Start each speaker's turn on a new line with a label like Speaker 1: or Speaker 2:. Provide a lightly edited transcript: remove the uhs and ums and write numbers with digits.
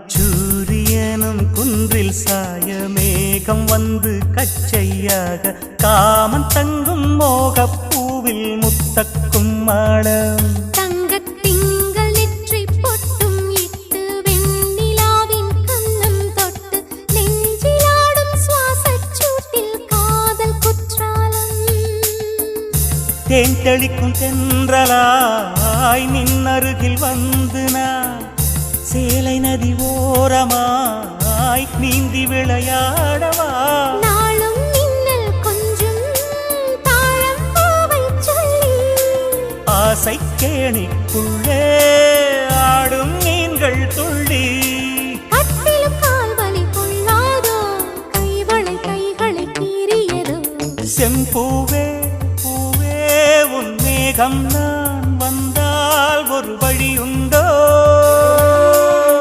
Speaker 1: அந்திச்சூரியனும் குன்றில் சாய மேகம் வந்து கச்சையாக காமன் தங்கும் மோகப்பூவில் முத்தக்கும் மாடம்
Speaker 2: தங்கத்திங்கள் நெற்றி பொட்டும் இட்டு வெண்ணிலாவின் கண்ணம் தொட்டு நெஞ்சிலாடும் சுவாசச் சூட்டில் காதல் குற்றாலம்
Speaker 1: தேன் தெளிக்கும் தென்றலாய் நின்னருகில் வந்து நான் சேலை நதி ஓரமாய் நீந்தி விளையாடவா
Speaker 2: நாளும் மின்னல் கொஞ்சம் தாழம் பூவை சொல்லி
Speaker 1: ஆசை கேணிக்குள்ளே ஆடும் மீன்கள் துள்ளி
Speaker 2: கட்டிலும் கால்வலி கொள்ளாதோ கைகளை கீறியதோ
Speaker 1: செம்பூவே பூவே உன் மேகம் நான் வந்தால் ஒரு வழி உண்டோ